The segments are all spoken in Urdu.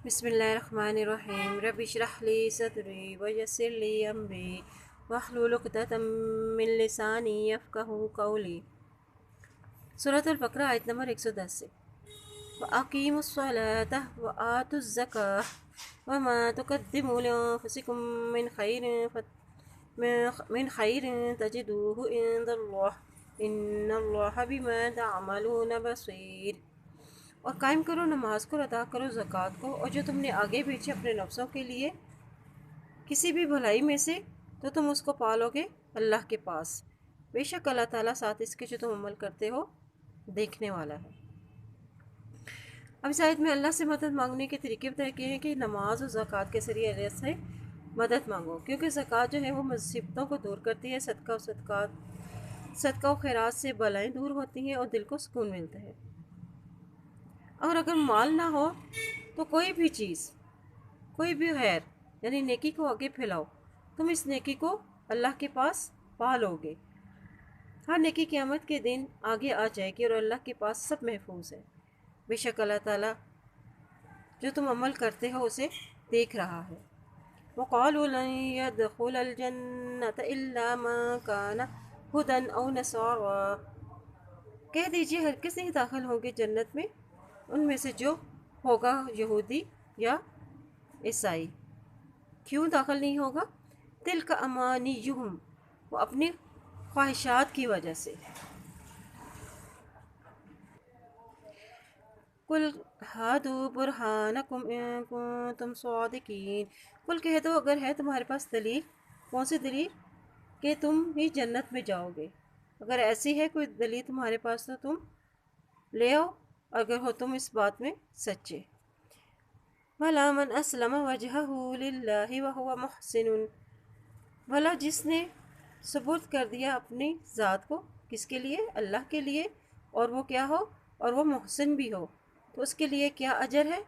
بسم اللہ الرحمن الرحیم رب اشرح لی صدری ویسر لی امری واحلل عقدۃ من لسانی یفقہوا قولی۔ سورۃ البقرہ آیت نمبر 110 سے وَأَقِیمُوا الصَّلَاةَ وَآتُوا الزَّکَاةَ وَمَا تُقَدِّمُوا لِأَنفُسِکُم من خیر تجدوہ عند اللہ ان اللہ بما تعملون بصیر۔ اور قائم کرو نماز کو، ادا کرو زکوٰۃ کو، اور جو تم نے آگے پیچھے اپنے نفسوں کے لیے کسی بھی بھلائی میں سے تو تم اس کو پالو گے اللہ کے پاس۔ بے شک اللہ تعالیٰ ساتھ اس کے جو تم عمل کرتے ہو دیکھنے والا ہے۔ اب اس آیت میں اللہ سے مدد مانگنے کے طریقے بتائے گئے ہیں کہ نماز اور زکوٰۃ کے ذریعے اللہ سے مدد مانگو، کیونکہ زکوٰۃ جو ہے وہ مصیبتوں کو دور کرتی ہے، صدقہ و خیرات سے بلائیں دور ہوتی ہیں اور دل کو سکون ملتا ہے۔ اور اگر مال نہ ہو تو کوئی بھی چیز، کوئی بھی خیر یعنی نیکی کو آگے پھیلاؤ، تم اس نیکی کو اللہ کے پاس پالو گے۔ ہر نیکی قیامت کے دن آگے آ جائے گی اور اللہ کے پاس سب محفوظ ہے۔ بے شک اللہ تعالیٰ جو تم عمل کرتے ہو اسے دیکھ رہا ہے۔ وَقَالُوا لَن يَدْخُلَ الْجَنَّةَ إِلَّا مَن كَانَ هُودًا أَوْ نَصَارَىٰ، کہہ دیجئے ہرگز نہیں داخل ہوں گے جنت میں ان میں سے جو ہوگا یہودی یا عیسائی۔ کیوں داخل نہیں ہوگا؟ تِلْکَ أَمَانِیُّہُم، وہ اپنی خواہشات کی وجہ سے۔ قُلْ هَاتُوا بُرْہَانَکُمْ إِن کُنتُم صَادِقِینَ، قل کہہ دو اگر ہے تمہارے پاس دلیل، کون سی دلیل؟ کہ تم ہی جنت میں جاؤ گے۔ اگر ایسی ہے کوئی دلیل تمہارے پاس تو تم لے آؤ اگر ہو تم اس بات میں سچے۔ بھلا من اسلم وجہہ للہ وہو محسن، بھلا جس نے سپرد کر دیا اپنی ذات کو کس کے لیے؟ اللہ کے لیے، اور وہ کیا ہو؟ اور وہ محسن بھی ہو، تو اس کے لیے کیا اجر ہے؟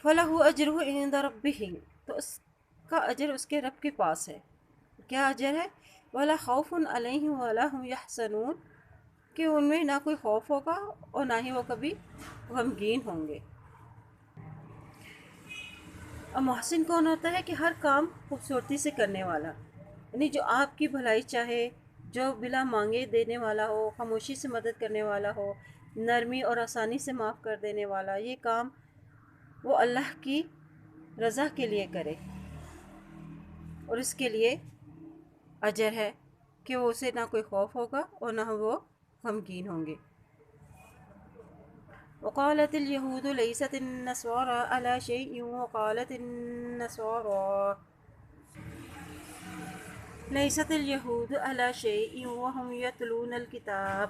فَلَهُ أَجْرُهُ عِندَ رَبِّهِ، تو اس کا اجر اس کے رب کے پاس ہے۔ کیا اجر ہے؟ وَلَا خَوْفٌ عَلَيْهِمْ وَلَا هُمْ يَحْزَنُونَ، کہ ان میں نہ کوئی خوف ہوگا اور نہ ہی وہ کبھی غمگین ہوں گے۔ اور محسن کون ہوتا ہے؟ کہ ہر کام خوبصورتی سے کرنے والا، یعنی جو آپ کی بھلائی چاہے، جو بلا مانگے دینے والا ہو، خاموشی سے مدد کرنے والا ہو، نرمی اور آسانی سے معاف کر دینے والا، یہ کام وہ اللہ کی رضا کے لیے کرے اور اس کے لیے اجر ہے کہ وہ اسے نہ کوئی خوف ہوگا اور نہ وہ غمگین ہوں گے۔ وقالت اليهود ليست النصارى على شيء وقالت النصارى ليست اليهود على شيء وهم يتلون الكتاب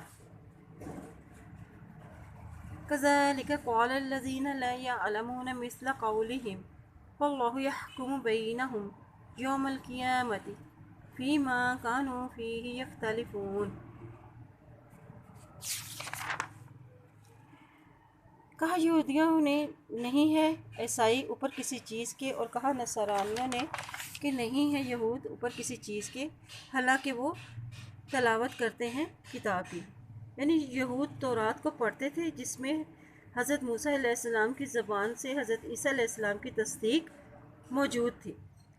كذلك قال الذين لا يعلمون مثل قولهم والله يحكم بينهم يوم القيامة فيما كانوا فيه يختلفون۔ کہا یہودیوں نے نہیں ہے عیسائی اوپر کسی چیز کے، اور کہا نصرانیوں نے کہ نہیں ہے یہود اوپر کسی چیز کے، حالانکہ وہ تلاوت کرتے ہیں کتاب کی۔ یعنی یہود تورات کو پڑھتے تھے جس میں حضرت موسیٰ علیہ السلام کی زبان سے حضرت عیسیٰ علیہ السلام کی تصدیق موجود تھی،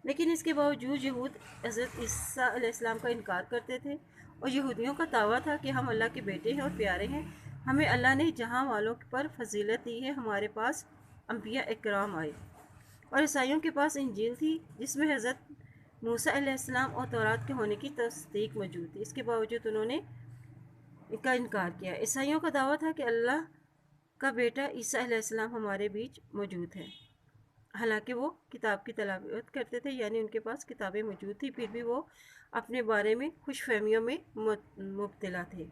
لیکن اس کے باوجود یہود حضرت عیسیٰ علیہ السلام کا انکار کرتے تھے، اور یہودیوں کا دعویٰ تھا کہ ہم اللہ کے بیٹے ہیں اور پیارے ہیں، ہمیں اللہ نے جہاں والوں پر فضیلت دی ہے، ہمارے پاس انبیاء اکرام آئے۔ اور عیسائیوں کے پاس انجیل تھی جس میں حضرت موسیٰ علیہ السلام اور تورات کے ہونے کی تصدیق موجود تھی، اس کے باوجود انہوں نے ان کا انکار کیا۔ عیسائیوں کا دعویٰ تھا کہ اللہ کا بیٹا عیسیٰ علیہ السلام ہمارے بیچ موجود ہے، حالانکہ وہ کتاب کی تلاوت کرتے تھے، یعنی ان کے پاس کتابیں موجود تھیں، پھر بھی وہ اپنے بارے میں خوش فہمیوں میں مبتلا تھے۔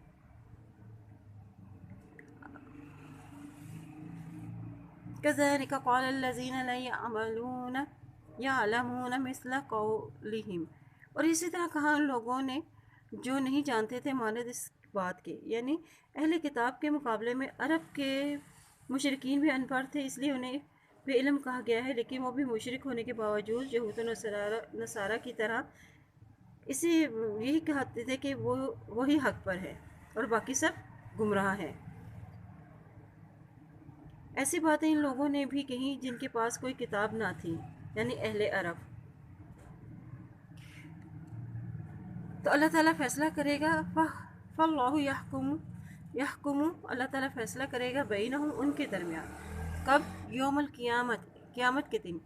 كذلك قال الذين لا يعلمون مثل قولهم، اور اسی طرح کہا ان لوگوں نے جو نہیں جانتے تھے مانند اس بات کے، یعنی اہل کتاب کے مقابلے میں عرب کے مشرکین بھی ان پڑھ تھے، اس لیے انہیں بے علم کہا گیا ہے، لیکن وہ بھی مشرک ہونے کے باوجود یہود و نصارہ کی طرح یہی کہتے تھے کہ وہی حق پر ہے اور باقی سب گمراہ ہیں۔ ایسی باتیں ان لوگوں نے بھی کہیں جن کے پاس کوئی کتاب نہ تھی، یعنی اہل عرب. تو اللہ تعالیٰ فیصلہ کرے گا. فاللہ یحکم اللہ تعالیٰ فیصلہ کرے گا بینہم ان کے درمیان. کب؟ یوم القیامت، قیامت کے دن.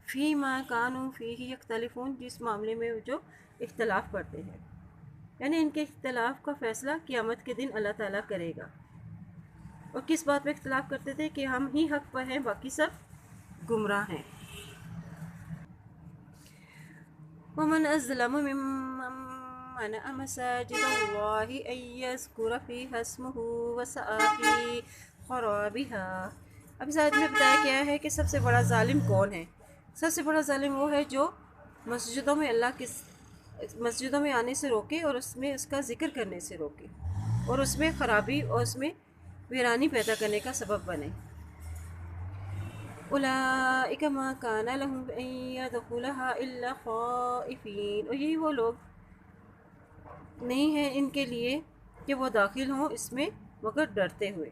فی ما کانوا فیہ یختلفون، جس معاملے میں جو اختلاف کرتے ہیں، یعنی ان کے اختلاف کا فیصلہ قیامت کے دن اللہ تعالیٰ کرے گا. اور کس بات پہ اختلاف کرتے تھے؟ کہ ہم ہی حق پر ہیں، باقی سب گمراہ ہیں. ومن ازلم ممن منع مساجد اللہ ان یذکر فیہا اسمہ وسعی فی خرابہا. اب اس آیت میں بتایا گیا ہے کہ سب سے بڑا ظالم کون ہے. سب سے بڑا ظالم وہ ہے جو مسجدوں میں مسجدوں میں آنے سے روکے اور اس میں اس کا ذکر کرنے سے روکے، اور اس میں خرابی اور اس میں ویرانی پیدا کرنے کا سبب بنے. اولئک ما کان لهم ان يدخلها الا خائفین، اور یہی وہ لوگ نہیں ہیں ان کے لیے کہ وہ داخل ہوں اس میں مگر ڈرتے ہوئے.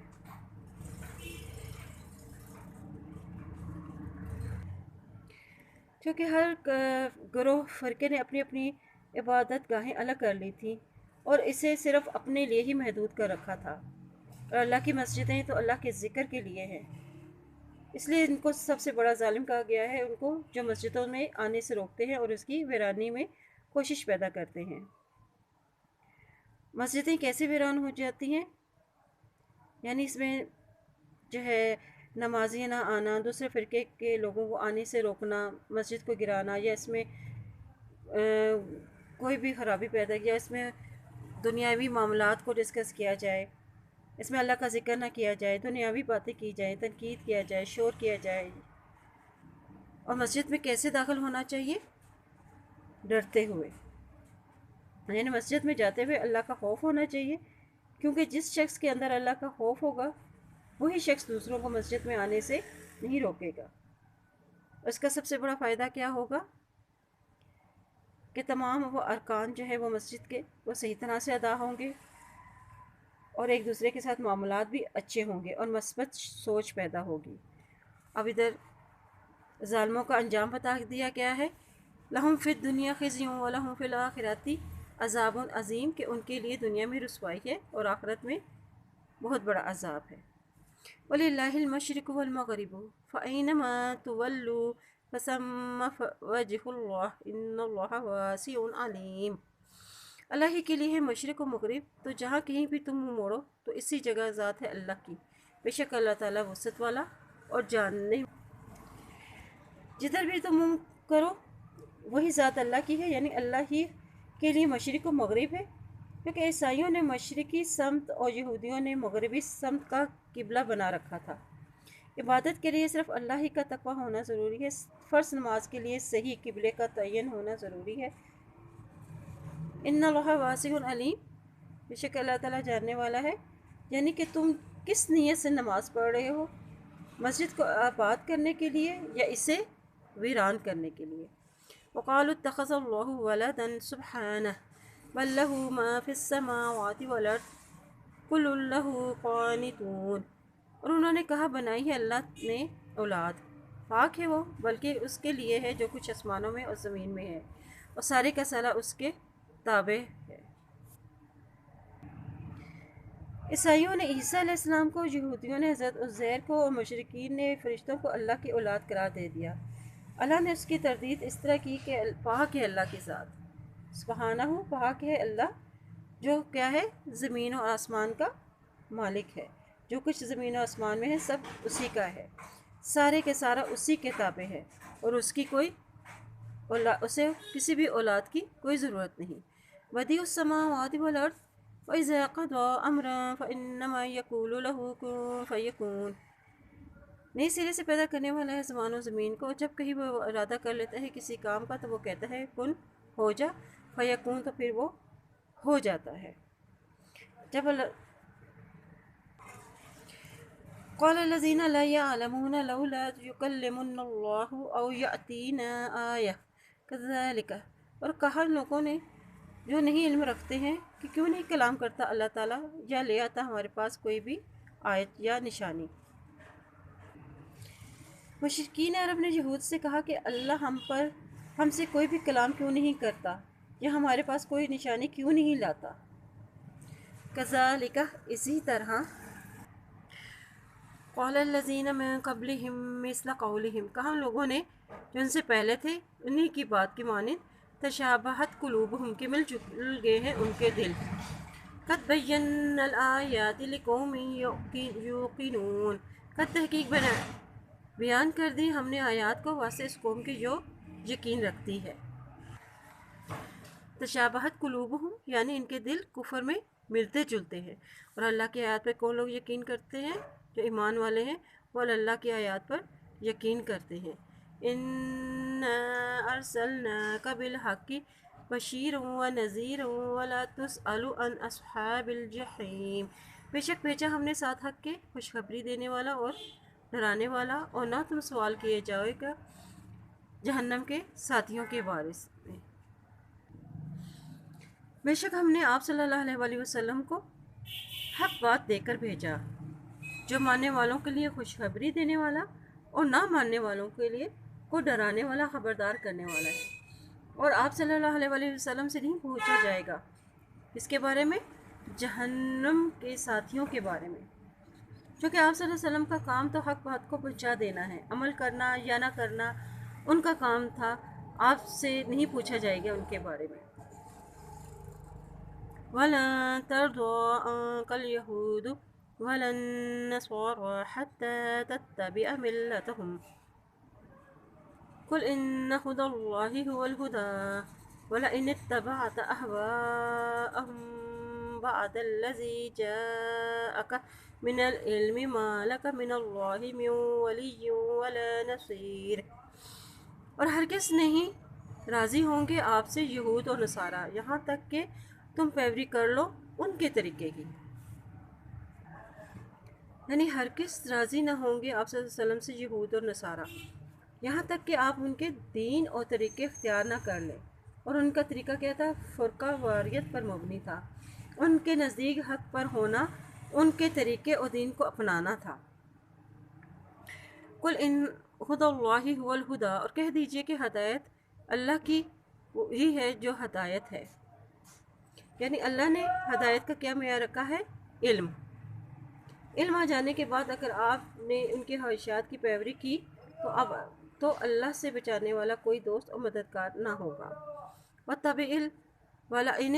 کیونکہ ہر گروہ فرقے نے اپنی اپنی عبادت گاہیں الگ کر لی تھیں اور اسے صرف اپنے لیے ہی محدود کر رکھا تھا. اور اللہ کی مسجدیں تو اللہ کے ذکر کے لیے ہیں، اس لیے ان کو سب سے بڑا ظالم کہا گیا ہے، ان کو جو مسجدوں میں آنے سے روکتے ہیں اور اس کی ویرانی میں کوشش پیدا کرتے ہیں. مسجدیں کیسے ویران ہو جاتی ہیں؟ یعنی اس میں جو ہے نمازی نہ آنا، دوسرے فرقے کے لوگوں کو آنے سے روکنا، مسجد کو گرانا، یا اس میں کوئی بھی خرابی پیدا کیا، اس میں دنیاوی معاملات کو ڈسکس کیا جائے، اس میں اللہ کا ذکر نہ کیا جائے، دنیاوی باتیں کی جائیں، تنقید کیا جائے، شور کیا جائے. اور مسجد میں کیسے داخل ہونا چاہیے؟ ڈرتے ہوئے، یعنی مسجد میں جاتے ہوئے اللہ کا خوف ہونا چاہیے، کیونکہ جس شخص کے اندر اللہ کا خوف ہوگا وہی شخص دوسروں کو مسجد میں آنے سے نہیں روکے گا. اس کا سب سے بڑا فائدہ کیا ہوگا کہ تمام وہ ارکان جو ہے وہ مسجد کے وہ صحیح طرح سے ادا ہوں گے، اور ایک دوسرے کے ساتھ معاملات بھی اچھے ہوں گے، اور مثبت سوچ پیدا ہوگی. اب ادھر ظالموں کا انجام بتا دیا گیا ہے. لہم فی الدنیا خزی ولہم فی الآخرۃ عذاب عظیم، کہ ان کے لیے دنیا میں رسوائی ہے اور آخرت میں بہت بڑا عذاب ہے. وَلِلَّهِ الْمَشْرِقُ وَالْمَغْرِبُ فَأَيْنَمَا تُوَلُّوا فَثَمَّ وَجْهُ اللَّهِ إِنَّ اللَّهَ وَاسِعٌ عَلِيمٌ. اللہ ہی کے لیے ہے مشرق و مغرب، تو جہاں کہیں بھی تم منہ موڑو تو اسی جگہ ذات ہے اللہ کی، بے شک اللہ تعالیٰ وسعت والا اور جاننے. جدھر بھی تم منہ کرو وہی ذات اللہ کی ہے، یعنی اللہ ہی کے لیے مشرق و مغرب ہے. کیونکہ عیسائیوں نے مشرقی سمت اور یہودیوں نے مغربی سمت کا قبلہ بنا رکھا تھا. عبادت کے لیے صرف اللہ ہی کا تقویٰ ہونا ضروری ہے. فرض نماز کے لیے صحیح قبلے کا تعین ہونا ضروری ہے. ان اللہ واسع علیم، بے شک اللہ تعالیٰ جاننے والا ہے. یعنی کہ تم کس نیت سے نماز پڑھ رہے ہو، مسجد کو آباد کرنے کے لیے یا اسے ویران کرنے کے لیے. وقالوا اتخذ اللہ ولدا سبحانہ بل لہ ما فی السماوات والارض کل لہ قانتون. اور انہوں نے کہا بنائی ہے اللہ نے اولاد، پاک ہے وہ، بلکہ اس کے لیے ہے جو کچھ آسمانوں میں اور زمین میں ہے، اور سارے کا سارا اس کے تابع ہے. عیسائیوں نے عیسیٰ علیہ السلام کو، یہودیوں نے حضرت عزیر کو، اور مشرکین نے فرشتوں کو اللہ کی اولاد قرار دے دیا. اللہ نے اس کی تردید اس طرح کی کہ پاک ہے اللہ کی ذات، سبحانہ پاک ہے اللہ، جو کیا ہے زمین و آسمان کا مالک ہے. جو کچھ زمین و آسمان میں ہے سب اسی کا ہے، سارے کے سارا اسی کے تابع ہے، اور اس کی کوئی اسے کسی بھی اولاد کی کوئی ضرورت نہیں. بدیع السماوات والارض وَإِذَا قَضَىٰ أَمْرًا فَإِنَّمَا يَقُولُ لَهُ كُن فَيَكُونُ. نئی سرے سے پیدا کرنے والا ہے زمان و زمین کو، جب کہیں وہ ارادہ کر لیتا ہے کسی کام کا تو وہ کہتا ہے کن ہو جا، فیکون تو پھر وہ ہو جاتا ہے. جب قال الذين لا يعلمون لولا يكلمنا الله او يأتينا آية كذلك. اور کہا لوگوں نے جو نہیں علم رکھتے ہیں کہ کیوں نہیں کلام کرتا اللہ تعالیٰ، یا لے آتا ہمارے پاس کوئی بھی آیت یا نشانی. مشرکین عرب نے یہود سے کہا کہ اللہ ہم سے کوئی بھی کلام کیوں نہیں کرتا یا ہمارے پاس کوئی نشانی کیوں نہیں لاتا۔ کذالک اسی طرح قال الذین من قبلہم مثل قولہم کہا لوگوں نے جو ان سے پہلے تھے انہی کی بات کی مانند تشابہت قلوبہم کے مل گئے ہیں ان کے دل۔ قد بینا الآیات لقوم یوقنون قد تحقیق بیان کر دی ہم نے آیات کو واسطے اس قوم کی جو یقین رکھتی ہے۔ تشابہت قلوبہم یعنی ان کے دل کفر میں ملتے جلتے ہیں، اور اللہ کی آیات پہ کون لوگ یقین کرتے ہیں؟ جو ایمان والے ہیں وہ اللہ کی آیات پر یقین کرتے ہیں۔ اِنَّا أَرْسَلْنَاكَ بِالْحَقِّ بَشِيرًا وَنَذِيرًا وَلَا تُسْأَلُ عَنْ أَصْحَابِ الْجَحِيمِ بے شک بھیجا ہم نے ساتھ حق کے خوشخبری دینے والا اور ڈرانے والا، اور نہ تم سوال کیے جاؤ گا جہنم کے ساتھیوں کے بارے میں۔ بے شک ہم نے آپ صلی اللہ علیہ وسلم کو حق بات دے کر بھیجا جو ماننے والوں کے لیے خوشخبری دینے والا اور نہ ماننے والوں کے لیے کو ڈرانے والا خبردار کرنے والا ہے۔ اور آپ صلی اللہ علیہ وسلم سے نہیں پوچھا جائے گا اس کے بارے میں، جہنم کے ساتھیوں کے بارے میں، چونکہ آپ صلی اللہ علیہ وسلم کا کام تو حق بات کو پہنچا دینا ہے، عمل کرنا یا نہ کرنا ان کا کام تھا، آپ سے نہیں پوچھا جائے گا ان کے بارے میں۔ وَلَن تَرْضَىٰ عَنكَ الْيَهُودُ وَلَا النَّصَارَىٰ حَتَّىٰ تَتَّبِعَ مِلَّتَهُمْ قُلْ إِنَّ هُدَى اللَّهِ هُوَ الْهُدَىٰ وَلَئِنِ اتَّبَعْتَ أَهْوَاءَهُم بَعْدَ الَّذِي جَاءَكَ مِنَ الْعِلْمِ مَا لَكَ مِنَ اللَّهِ مِن وَلِيٍّ وَلَا نَصِيرٍ اور ہرگز نہیں راضی ہوں گے آپ سے یہود اور نصارہ یہاں تک کہ تم پیروی کر لو ان کے طریقے کی، یعنی ہرگز راضی نہ ہوں گے آپ صلی اللہ علیہ وسلم سے یہود اور نصارہ یہاں تک کہ آپ ان کے دین اور طریقے اختیار نہ کر لیں۔ اور ان کا طریقہ کیا تھا؟ فرقہ واریت پر مبنی تھا، ان کے نزدیک حق پر ہونا، ان کے طریقے اور دین کو اپنانا تھا۔ قل ان ہدی اللہ هو الہدیٰ اور کہہ دیجئے کہ ہدایت اللہ کی وہی ہے جو ہدایت ہے، یعنی اللہ نے ہدایت کا کیا معیار رکھا ہے؟ علم آ جانے کے بعد اگر آپ نے ان کے خواہشات کی پیروی کی تو اللہ سے بچانے والا کوئی دوست اور مددگار نہ ہوگا۔ وَاتَّبِعِ وَلَئِنِ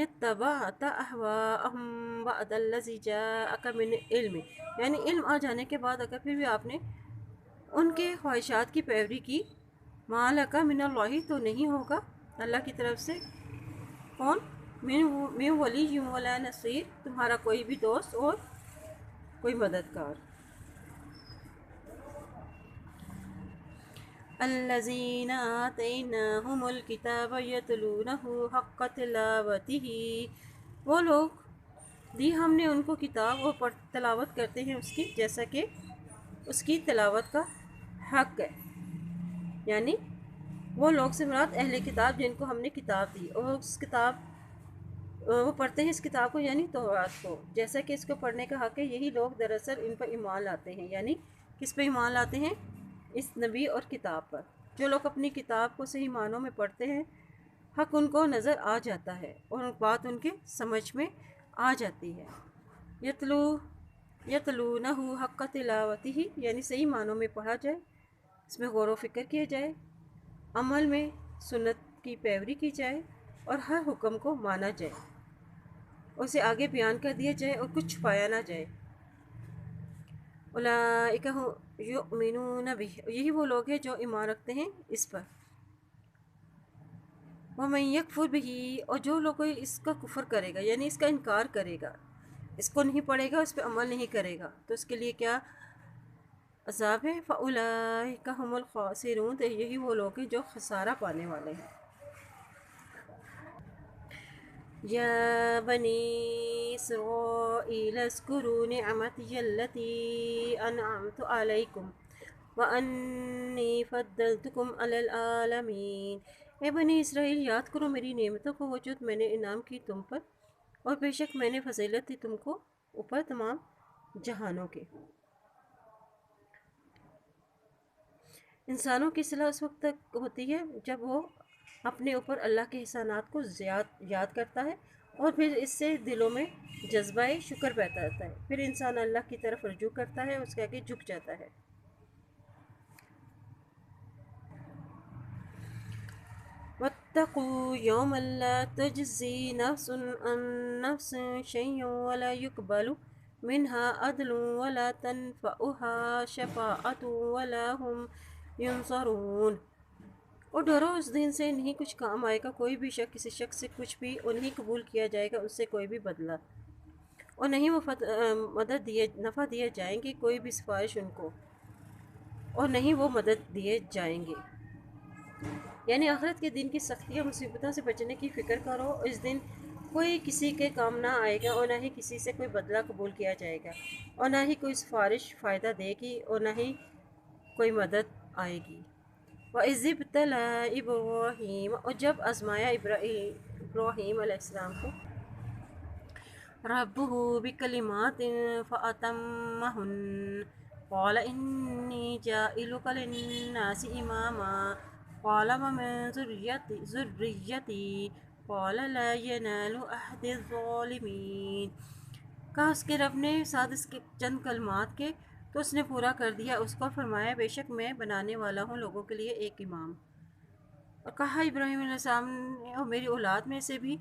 اتَّبَعْتَ أَهْوَاءَهُم بَعْدَ الَّذِي جَاءَكَ مِنَ الْعِلْمِ یعنی علم آ جانے کے بعد اگر پھر بھی آپ نے ان کے خواہشات کی پیروی کی، مَا لَكَ مِنَ اللَّهِ تو نہیں ہوگا اللہ کی طرف سے کون؟ من ولی ولا نصیر تمہارا کوئی بھی دوست اور کوئی مددگار۔ الذین آتیناہم الکتاب یتلونہ حق تلاوتہ وہ لوگ دی ہم نے ان کو کتاب اور تلاوت کرتے ہیں اس کی جیسا کہ اس کی تلاوت کا حق ہے، یعنی وہ لوگ سے مراد اہل کتاب جن کو ہم نے کتاب دی اور وہ پڑھتے ہیں اس کتاب کو یعنی تورات کو جیسا کہ اس کو پڑھنے کا حق ہے۔ یہی لوگ دراصل ان پر ایمان لاتے ہیں، یعنی کس پہ ایمان لاتے ہیں؟ اس نبی اور کتاب پر۔ جو لوگ اپنی کتاب کو صحیح معنوں میں پڑھتے ہیں حق ان کو نظر آ جاتا ہے اور بات ان کے سمجھ میں آ جاتی ہے۔ یتلونہ حق تلاوتہ یعنی صحیح معنوں میں پڑھا جائے، اس میں غور و فکر کیا جائے، عمل میں سنت کی پیروی کی جائے اور ہر حکم کو مانا جائے، اسے آگے بیان کر دیا جائے اور کچھ چھپایا نہ جائے۔ اولئک یؤمنون بہ یہی وہ لوگ ہیں جو ایمان رکھتے ہیں اس پر۔ ومن یکفر بہ اور جو لوگ اس کا کفر کرے گا یعنی اس کا انکار کرے گا، اس کو نہیں پڑھے گا، اس پہ عمل نہیں کرے گا تو اس کے لیے کیا عذاب ہے؟ فاولئک ھم الخاسرون تو یہی وہ لوگ ہیں جو خسارہ پانے والے ہیں۔ یا بنی اسرائیل اذکروا نعمتی التی انعمت علیکم وانی فضلتکم علی العالمین اے بنی اسرائیل یاد کرو میری نعمتوں کو وہ جو میں نے انعام کی تم پر، اور بے شک میں نے فضیلت دی تم کو اوپر تمام جہانوں کے۔ انسانوں کی اصلاح اس وقت تک ہوتی ہے جب وہ اپنے اوپر اللہ کے احسانات کو یاد کرتا ہے اور پھر اس سے دلوں میں جذبہ شکر پیدا ہوتا ہے، پھر انسان اللہ کی طرف رجوع کرتا ہے، اس کے آگے جھک جاتا ہے۔ واتقوا يوما لا تجزي نفس عن نفس شيئا ولا يقبل منها عدل ولا تنفعها شفاعة ولا هم ينصرون۔ اور ڈرو اس دن سے نہیں کچھ کام آئے گا کوئی بھی شخص کسی شخص سے کچھ بھی، اور نہیں قبول کیا جائے گا اس سے کوئی بھی بدلہ، اور نہیں وہ نفع دیے جائیں گے کوئی بھی سفارش ان کو، اور نہیں وہ مدد دیے جائیں گے۔ یعنی آخرت کے دن کی سختیاں مصیبتوں سے بچنے کی فکر کرو، اس دن کوئی کسی کے کام نہ آئے گا، اور نہ ہی کسی سے کوئی بدلہ قبول کیا جائے گا، اور نہ ہی کوئی سفارش فائدہ دے گی، اور نہ ہی کوئی مدد آئے گی۔ وَإِذِ ابْتَلَىٰ إِبْرَاهِيمَ، اور جب آزمایا ابراہیم علیہ السلام کو رَبُّهُ بِكَلِمَاتٍ فَأَتَمَّهُنَّ قَالَ إِنِّي جَاعِلُكَ لِلنَّاسِ إِمَامًا قَالَ وَمِن ذُرِّيَّتِي قَالَ لَا يَنَالُ عَهْدِي الظَّالِمِينَ۔ کہا اس کے رب نے ساتھ اس کے چند کلمات کے، تو اس نے پورا کر دیا اس کو، فرمایا بے شک میں بنانے والا ہوں لوگوں کے لیے ایک امام۔ اور کہا ابراہیم علیہ السلام نے اور میری اولاد میں سے بھی،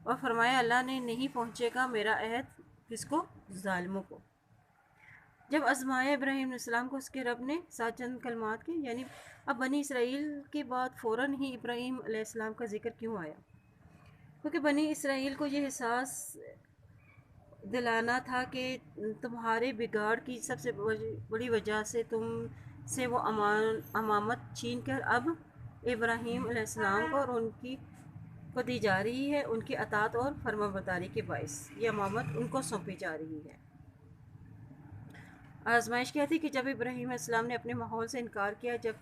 اور فرمایا اللہ نے نہیں پہنچے گا میرا عہد کس کو؟ ظالموں کو۔ جب آزمایا ابراہیم علیہ السلام کو اس کے رب نے سات چند کلمات کے، یعنی اب بنی اسرائیل کے بعد فوراً ہی ابراہیم علیہ السلام کا ذکر کیوں آیا؟ کیونکہ بنی اسرائیل کو یہ احساس دلانا تھا کہ تمہارے بگاڑ کی سب سے بڑی وجہ سے تم سے وہ امامت چھین کر اب ابراہیم علیہ السلام کو اور ان کی کو دی جا رہی ہے، ان کی اطاعت اور فرما برداری کے باعث یہ امامت ان کو سونپی جا رہی ہے۔ آزمائش کیا تھی کہ جب ابراہیم علیہ السلام نے اپنے ماحول سے انکار کیا، جب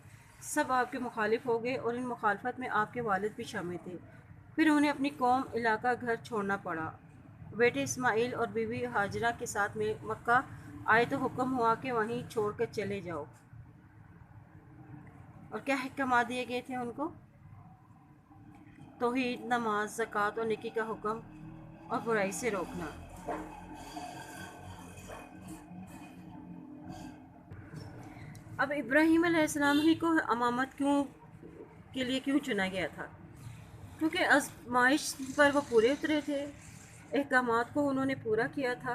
سب آپ کے مخالف ہو گئے، اور ان مخالفت میں آپ کے والد بھی شامل تھے، پھر انہیں اپنی قوم، علاقہ، گھر چھوڑنا پڑا، بیٹے اسماعیل اور بیوی ہاجرہ کے ساتھ میں مکہ آئے تو حکم ہوا کہ وہیں چھوڑ کر چلے جاؤ۔ اور کیا احکامات دیے گئے تھے ان کو؟ توحید، نماز، زکوٰۃ اور نیکی کا حکم، اور برائی سے روکنا۔ اب ابراہیم علیہ السلام ہی کو امامت کے لیے کیوں چنا گیا تھا؟ کیونکہ آزمائش پر وہ پورے اترے تھے، احکامات کو انہوں نے پورا کیا تھا۔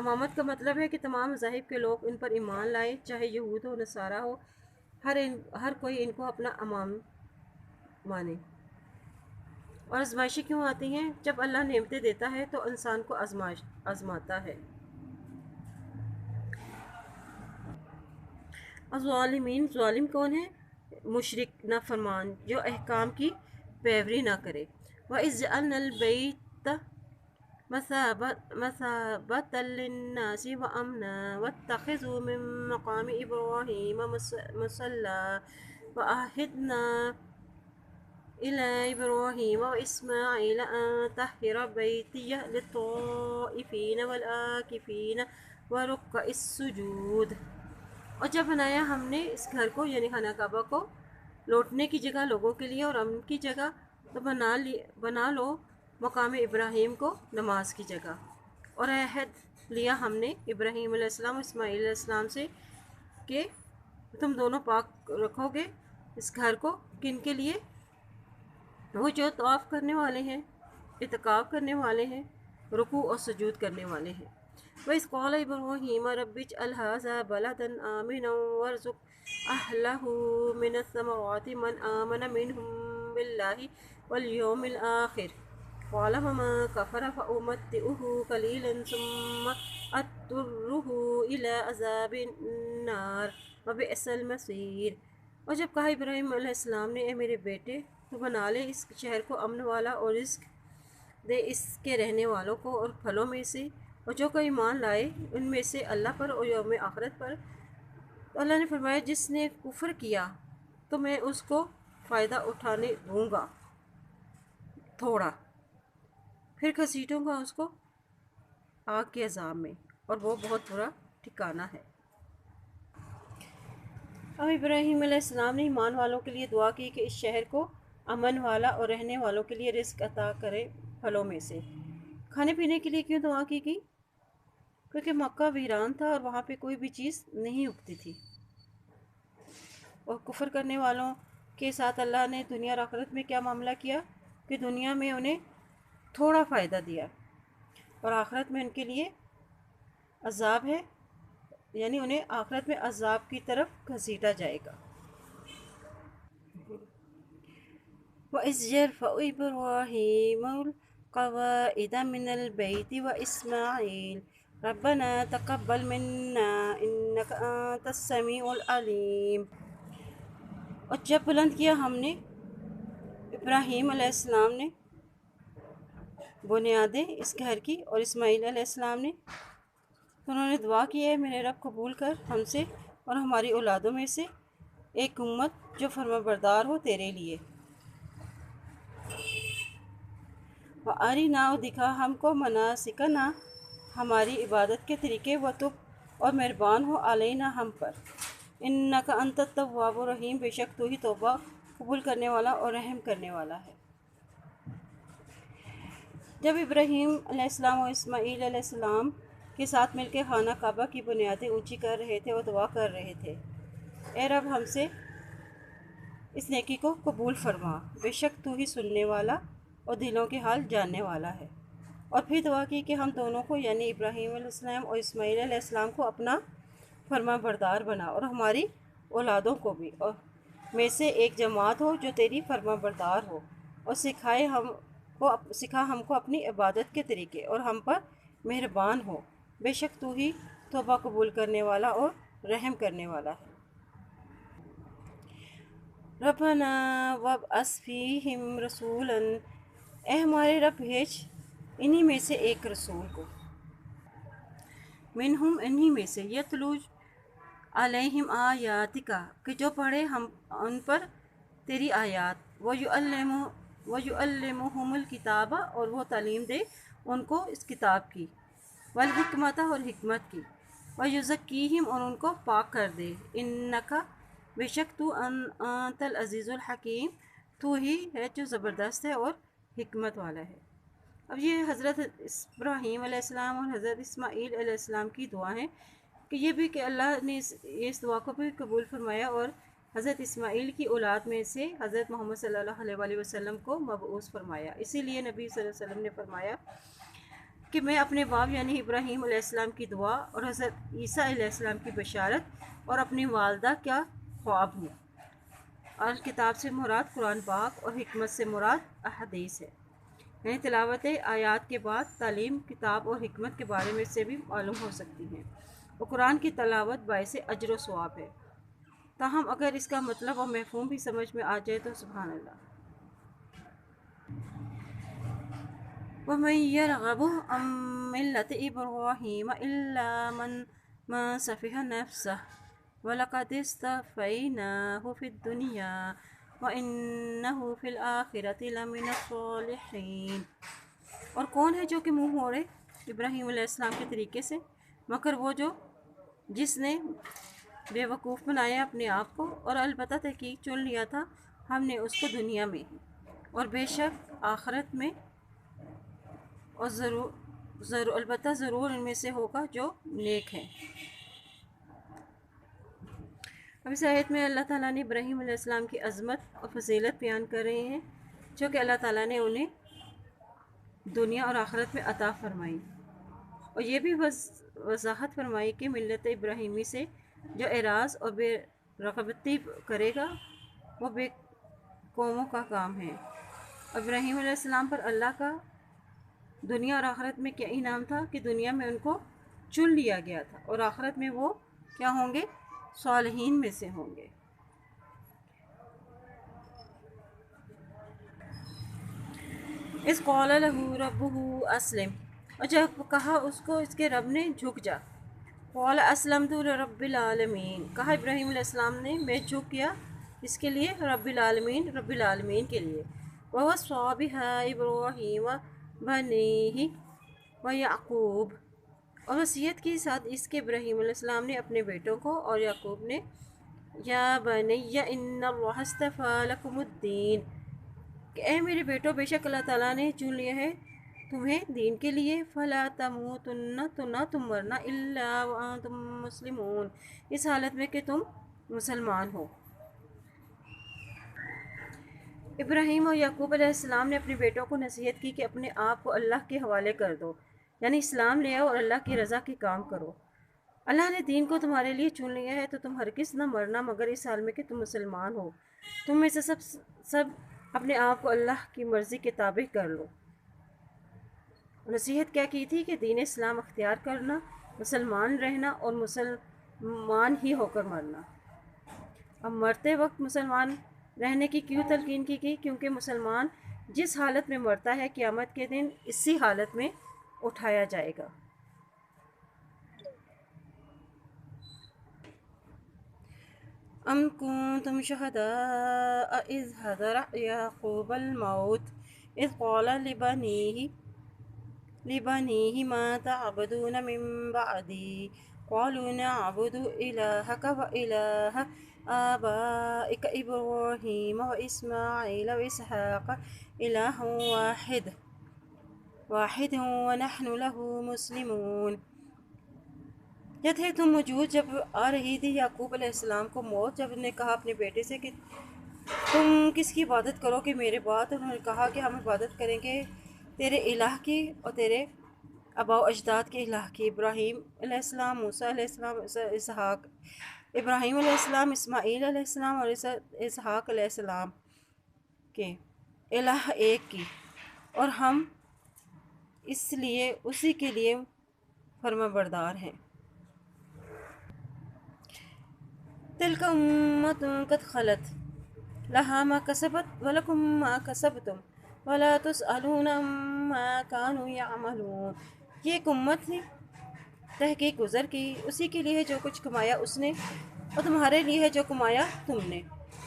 امامت کا مطلب ہے کہ تمام مذاہب کے لوگ ان پر ایمان لائیں، چاہے یہود ہو، نصارہ ہو، ہر کوئی ان کو اپنا امام مانے۔ اور آزمائشیں کیوں آتی ہیں؟ جب اللہ نعمتیں دیتا ہے تو انسان کو آزماتا ہے۔ الظالمین، ظالم کون ہے؟ مشرک، نافرمان، جو احکام کی پیروی نہ کرے۔ وَإِذْ جَعَلْنَا الْبَيْتَ مَثَابَةً لِلنَّاسِ وَأَمْنًا وَاتَّخِذُوا مِن مَّقَامِ إِبْرَاهِيمَ مُصَلًّى وَعَهِدْنَا إِلَىٰ إِبْرَاهِيمَ وَإِسْمَاعِيلَ أَن طَهِّرَ بَيْتِيَ لِلطَّائِفِينَ وَالْعَاكِفِينَ وَرُكَّعِ السُّجُودِ۔ اور جب بنایا ہم نے اس گھر کو، یعنی خانہ کعبہ کو، لوٹنے کی جگہ لوگوں کے لیے اور امن کی جگہ، تو بنا لو مقام ابراہیم کو نماز کی جگہ۔ اور عہد لیا ہم نے ابراہیم علیہ السلام اور اسماعیل علیہ السلام سے کہ تم دونوں پاک رکھو گے اس گھر کو، کن کے لیے؟ وہ جو طواف کرنے والے ہیں، اعتکاف کرنے والے ہیں، رکوع اور سجود کرنے والے ہیں۔ وَإِذْ قَالَ إِبْرَاهِيمُ رَبِّ اجْعَلْ هَٰذَا بَلَدًا آمِنًا وَارْزُقْ أَهْلَهُ مِنَ الثَّمَرَاتِ مَنْ آمَنَ مِنْهُم بِاللَّهِ وَالْيَوْمِ الْآخِرِ قَالَ وَمَن كَفَرَ فَأُمَتِّعُهُ قَلِيلًا ثُمَّ أَضْطُرُّهُ إِلَىٰ عَذَابِ النَّارِ وَبِئْسَ الْمَصِيرُ۔ اور جب کہا ابراہیم علیہ السلام نے، اے میرے بیٹے، تو بنا لے اس شہر کو امن والا، اور رزق دے اس کے رہنے والوں کو اور پھلوں میں سے، اور جو کوئی ایمان لائے ان میں سے اللہ پر اور یوم آخرت پر۔ تو اللہ نے فرمایا جس نے کفر کیا تو میں اس کو فائدہ اٹھانے دوں گا تھوڑا، پھر گھسیٹوں گا اس کو آگ کے عذاب میں، اور وہ بہت برا ٹھکانہ ہے۔ اب ابراہیم علیہ السلام نے ایمان والوں کے لیے دعا کی کہ اس شہر کو امن والا اور رہنے والوں کے لیے رزق عطا کرے پھلوں میں سے۔ کھانے پینے کے لیے کیوں دعا کی گئی؟ کیونکہ مکہ ویران تھا اور وہاں پہ کوئی بھی چیز نہیں اگتی تھی، اور کفر کرنے والوں کے ساتھ اللہ نے دنیا اور آخرت میں کیا معاملہ کیا کہ دنیا میں انہیں تھوڑا فائدہ دیا اور آخرت میں ان کے لیے عذاب ہے، یعنی انہیں آخرت میں عذاب کی طرف گھسیٹا جائے گا۔ وَإِذْ يَرْفَعُ إِبْرَاهِيمُ الْقَوَاعِدَ مِنَ الْبَيْتِ وَإِسْمَاعِيلُ رَبَّنَا تَقَبَّلْ مِنَّا إِنَّكَ أَنْتَ السَّمِيعُ الْعَلِيمُ۔ اور جب بلند کیا ہم نے ابراہیم علیہ السلام نے بنیادیں اس گھر کی اور اسماعیل علیہ السلام نے، تو انہوں نے دعا کی ہے میرے رب قبول کر ہم سے اور ہماری اولادوں میں سے ایک امت جو فرما بردار ہو تیرے لیے۔ وَأَرِنَا، دکھا ہم کو مناسکنا ہماری عبادت کے طریقے، وَتُب اور مہربان ہو علینا ہم پر، اِنَّکَ أَنْتَ التَّوَّابُ الرَّحِيمُ، بے شک تو ہی توبہ قبول کرنے والا اور رحم کرنے والا ہے۔ جب ابراہیم علیہ السلام اور اسماعیل علیہ السلام کے ساتھ مل کے خانہ کعبہ کی بنیادیں اونچی کر رہے تھے اور دعا کر رہے تھے، اے رب ہم سے اس نیکی کو قبول فرما، بے شک تو ہی سننے والا اور دلوں کے حال جاننے والا ہے۔ اور پھر دعا کی کہ ہم دونوں کو یعنی ابراہیم علیہ السلام اور اسماعیل علیہ السلام کو اپنا فرما بردار بنا اور ہماری اولادوں کو بھی، اور میں سے ایک جماعت ہو جو تیری فرما بردار ہو، اور سکھا ہم کو اپنی عبادت کے طریقے اور ہم پر مہربان ہو، بے شک تو ہی توبہ قبول کرنے والا اور رحم کرنے والا ہے۔ ربنا وابعث فیہم رسولا، اے ہمارے رب بھیج انہی میں سے ایک رسول کو، منہم انہی میں سے، یتلو علیہم آیاتک، کہ جو پڑھے ہم ان پر تیری آیات، وَيُعَلِّمُهُمُ الْكِتَابَ، اور وہ تعلیم دے ان کو اس کتاب کی، والحکمت اور حکمت کی، وَيُزَكِّيهِمْ اور ان کو پاک کر دے، اِنَّکَ بے شک تو انت العزیز الحکیم، تو ہی ہے جو زبردست ہے اور حکمت والا ہے۔ اب یہ حضرت ابراہیم علیہ السلام اور حضرت اسماعیل علیہ السلام کی دعا ہے کہ یہ بھی کہ اللہ نے اس دعا کو بھی قبول فرمایا اور حضرت اسماعیل کی اولاد میں سے حضرت محمد صلی اللہ علیہ وآلہ وسلم کو مبعوث فرمایا۔ اسی لیے نبی صلی اللہ علیہ وسلم نے فرمایا کہ میں اپنے باپ یعنی ابراہیم علیہ السلام کی دعا اور حضرت عیسیٰ علیہ السلام کی بشارت اور اپنی والدہ کیا خواب ہوں، اور کتاب سے مراد قرآن پاک اور حکمت سے مراد احادیث ہے، یعنی تلاوت آیات کے بعد تعلیم کتاب اور حکمت کے بارے میں سے بھی معلوم ہو سکتی ہیں، اور قرآن کی تلاوت باعث اجر و ثواب ہے، تاہم اگر اس کا مطلب اور مفہوم بھی سمجھ میں آ جائے تو سبحان اللہ۔ وَمَن يَرْغَبُ عَن مِّلَّةِ إِبْرَاهِيمَ إِلَّا مَن سَفِهَ نَفْسَهُ وَلَقَدِ اصْطَفَيْنَاهُ فِي الدُّنْيَا وَإِنَّهُ فِي الْآخِرَةِ لَمِنَ الصَّالِحِينَ۔ اور کون ہے جو کہ منہ موڑے ابراہیم علیہ السلام کے طریقے سے، مگر وہ جس نے بے وقوف بنایا اپنے آپ کو، اور البتہ تحقیق چن لیا تھا ہم نے اس کو دنیا میں ہی، اور بے شک آخرت میں، اور البتہ ضرور ان میں سے ہوگا جو نیک ہے۔ اب اس آیت میں اللہ تعالیٰ نے ابراہیم علیہ السلام کی عظمت اور فضیلت بیان کر رہے ہیں جو کہ اللہ تعالیٰ نے انہیں دنیا اور آخرت میں عطا فرمائی، اور یہ بھی وضاحت فرمائی کہ ملت ابراہیمی سے جو اعراض اور بے رغبتی کرے گا وہ بے قوموں کا کام ہے۔ ابراہیم علیہ السلام پر اللہ کا دنیا اور آخرت میں کیا انعام تھا کہ دنیا میں ان کو چن لیا گیا تھا، اور آخرت میں وہ کیا ہوں گے؟ صالحین میں سے ہوں گے۔ اِذْ قَالَ لَهُ رَبُّهُ أَسْلِمْ، اور جب کہا اس کو اس کے رب نے جھک جا، قَالَ أَسْلَمْتُ لِرَبِّ الْعَالَمِينَ، کہا ابراہیم علیہ السلام نے میں جھک گیا اس کے لیے رب العالمین کے لیے۔ وَوَصَّىٰ بِهَا إِبْرَاهِيمُ بَنِيهِ وَيَعْقُوبُ، اور وصیت کی ساتھ اس کے ابراہیم علیہ السلام نے اپنے بیٹوں کو اور یعقوب نے یا بنی ان اللہ اصطفی لکم الدین، کہ اے میرے بیٹو، بے شک اللہ تعالیٰ نے چن لیا ہے تمہیں دین کے لیے، فلا تموتن، تو نہ تم مرنا، الا وانتم مسلمون، اس حالت میں کہ تم مسلمان ہو۔ ابراہیم اور یعقوب علیہ السلام نے اپنے بیٹوں کو نصیحت کی کہ اپنے آپ کو اللہ کے حوالے کر دو، یعنی اسلام لے آؤ اور اللہ کی رضا کے کام کرو۔ اللہ نے دین کو تمہارے لیے چن لیا ہے تو تم ہرگز نہ مرنا مگر اس حال میں کہ تم مسلمان ہو۔ تم میں سے سب اپنے آپ کو اللہ کی مرضی کے تابع کر لو۔ نصیحت کیا کی تھی کہ دین اسلام اختیار کرنا، مسلمان رہنا اور مسلمان ہی ہو کر مرنا۔ اب مرتے وقت مسلمان رہنے کی کیوں تلقین کی گئی؟ کیونکہ مسلمان جس حالت میں مرتا ہے قیامت کے دن اسی حالت میں اٹھایا جائے گا۔ ام کنتم شہداء اذ حضر یعقوب الموت اذ قال لبنيه ما تعبدون من بعدي قالوا نعبد إلهك وإله آبائك إبراهيم وإسماعيل وإسحاق إله واحد ونحن له مسلمون۔ یا تھے تم موجود جب آ رہی تھی یعقوب علیہ السلام کو موت، جب نے کہا اپنے بیٹے سے کہ تم کس کی عبادت کرو گے میرے بعد؟ انہوں نے کہا کہ ہم عبادت کریں گے تیرے الہ کی اور تیرے آباء و اجداد کے الہ کی، ابراہیم علیہ السلام، موسیٰ علیہ السلام، اسحاق، ابراہیم علیہ السلام، اسماعیل علیہ السلام اور اسحاق علیہ السلام کے الہ ایک کی، اور ہم اس لیے اسی کے لیے فرما بردار ہیں۔ تلک امۃ قد خلت لہا ما کسبت ولکم ما کسبتم ولا تسألون عما كانوا يعملون۔ یہ ایک امت تھی، تحقیق گزر کی، اسی کے لیے ہے جو کچھ کمایا اس نے اور تمہارے لیے ہے جو کمایا تم نے،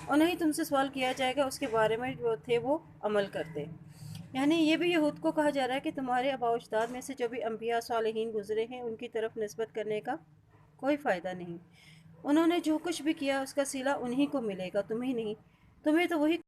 اور نہیں تم سے سوال کیا جائے گا اس کے بارے میں جو تھے وہ عمل کرتے۔ یعنی یہ بھی یہود کو کہا جا رہا ہے کہ تمہارے آباء و اجداد میں سے جو بھی انبیاء صالحین گزرے ہیں ان کی طرف نسبت کرنے کا کوئی فائدہ نہیں۔ انہوں نے جو کچھ بھی کیا اس کا صلہ انہی کو ملے گا، تمہیں نہیں، تمہیں تو وہی